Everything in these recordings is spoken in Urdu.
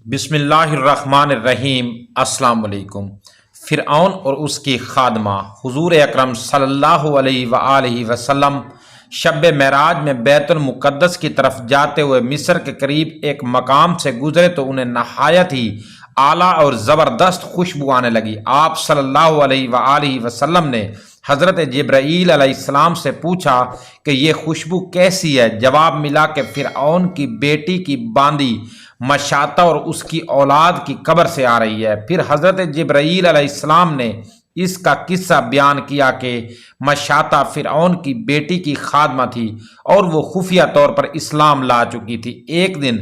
بسم اللہ الرحمن الرحیم۔ السلام علیکم۔ فرعون اور اس کی خادمہ حضور اکرم صلی اللہ علیہ وآلہ وسلم شب معراج میں بیت المقدس کی طرف جاتے ہوئے مصر کے قریب ایک مقام سے گزرے تو انہیں نہایت ہی اعلیٰ اور زبردست خوشبو آنے لگی۔ آپ صلی اللہ علیہ وآلہ وسلم نے حضرت جبرائیل علیہ السلام سے پوچھا کہ یہ خوشبو کیسی ہے؟ جواب ملا کہ فرعون کی بیٹی کی باندی مشاطہ اور اس کی اولاد کی قبر سے آ رہی ہے۔ پھر حضرت جبرائیل علیہ السلام نے اس کا قصہ بیان کیا کہ مشاطہ فرعون کی بیٹی کی خادمہ تھی اور وہ خفیہ طور پر اسلام لا چکی تھی۔ ایک دن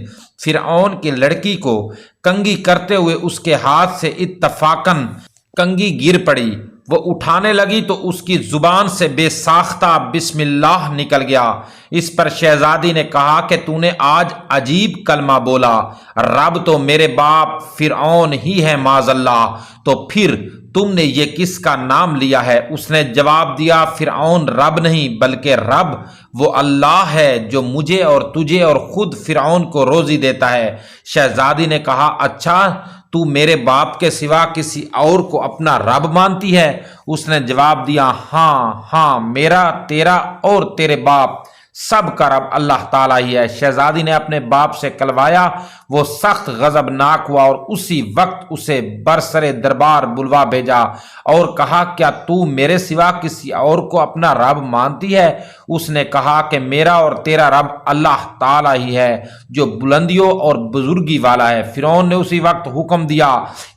فرعون کی لڑکی کو کنگھی کرتے ہوئے اس کے ہاتھ سے اتفاقاً کنگھی گر پڑی۔ وہ اٹھانے لگی تو اس کی زبان سے بے ساختہ بسم اللہ نکل گیا۔ اس پر شہزادی نے کہا کہ تو نے آج عجیب کلمہ بولا، رب تو میرے باپ فرعون ہی ہے معاذ اللہ، تو پھر تم نے یہ کس کا نام لیا ہے؟ اس نے جواب دیا، فرعون رب نہیں بلکہ رب وہ اللہ ہے جو مجھے اور تجھے اور خود فرعون کو روزی دیتا ہے۔ شہزادی نے کہا، اچھا تو میرے باپ کے سوا کسی اور کو اپنا رب مانتی ہے؟ اس نے جواب دیا، ہاں میرا، تیرا اور تیرے باپ سب کا رب اللہ تعالیٰ ہی ہے۔ شہزادی نے اپنے باپ سے کلوایا، وہ سخت غضبناک ہوا اور اسی وقت اسے برسر دربار بلوا بھیجا اور کہا، کیا تو میرے سوا کسی اور کو اپنا رب مانتی ہے؟ اس نے کہا کہ میرا اور تیرا رب اللہ تعالیٰ ہی ہے جو بلندیوں اور بزرگی والا ہے۔ فرعون نے اسی وقت حکم دیا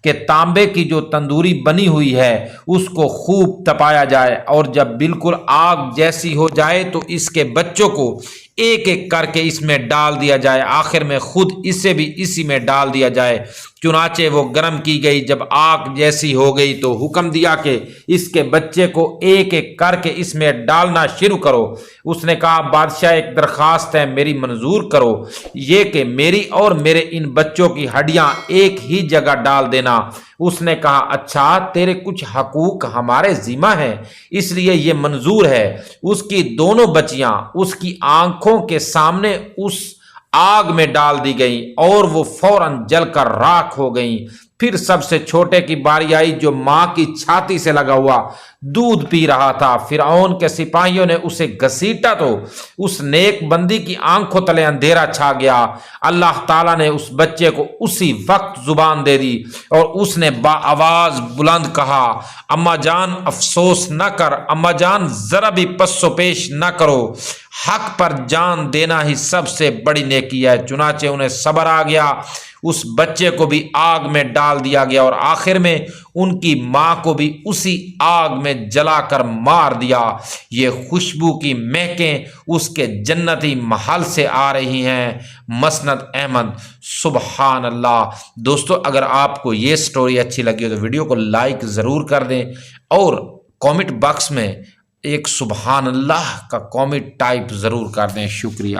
کہ تانبے کی جو تندوری بنی ہوئی ہے اس کو خوب تپایا جائے اور جب بالکل آگ جیسی ہو جائے تو اس کے بچوں کو ایک ایک کر کے اس میں ڈال دیا جائے، آخر میں خود اسے بھی اسی میں ڈال دیا جائے۔ چنانچہ وہ گرم کی گئی، جب آگ جیسی ہو گئی تو حکم دیا کہ اس کے بچے کو ایک ایک کر کے اس میں ڈالنا شروع کرو۔ اس نے کہا، بادشاہ ایک درخواست ہے، میری منظور کرو، یہ کہ میری اور میرے ان بچوں کی ہڈیاں ایک ہی جگہ ڈال دینا۔ اس نے کہا، اچھا تیرے کچھ حقوق ہمارے ذمہ ہیں اس لیے یہ منظور ہے۔ اس کی دونوں بچیاں اس کی آنکھوں کے سامنے اس آگ میں ڈال دی گئیں اور وہ فوراً جل کر راکھ ہو گئیں۔ پھر سب سے چھوٹے کی باری آئی جو ماں کی چھاتی سے لگا ہوا دودھ پی رہا تھا۔ فرعون کے سپاہیوں نے اسے گھسیٹا تو اس نیک بندی کی آنکھوں تلے اندھیرا چھا گیا۔ اللہ تعالیٰ نے اس بچے کو اسی وقت زبان دے دی اور اس نے با آواز بلند کہا، اماں جان افسوس نہ کر، اماں جان ذرا بھی پس و پیش نہ کرو، حق پر جان دینا ہی سب سے بڑی نیکی ہے۔ چنانچہ انہیں صبر آ گیا، اس بچے کو بھی آگ میں ڈال دیا گیا اور آخر میں ان کی ماں کو بھی اسی آگ میں جلا کر مار دیا۔ یہ خوشبو کی مہکیں اس کے جنتی محل سے آ رہی ہیں۔ مسند احمد۔ سبحان اللہ۔ دوستو، اگر آپ کو یہ سٹوری اچھی لگی ہو تو ویڈیو کو لائک ضرور کر دیں اور کامنٹ باکس میں ایک سبحان اللہ کا کامنٹ ٹائپ ضرور کر دیں۔ شکریہ۔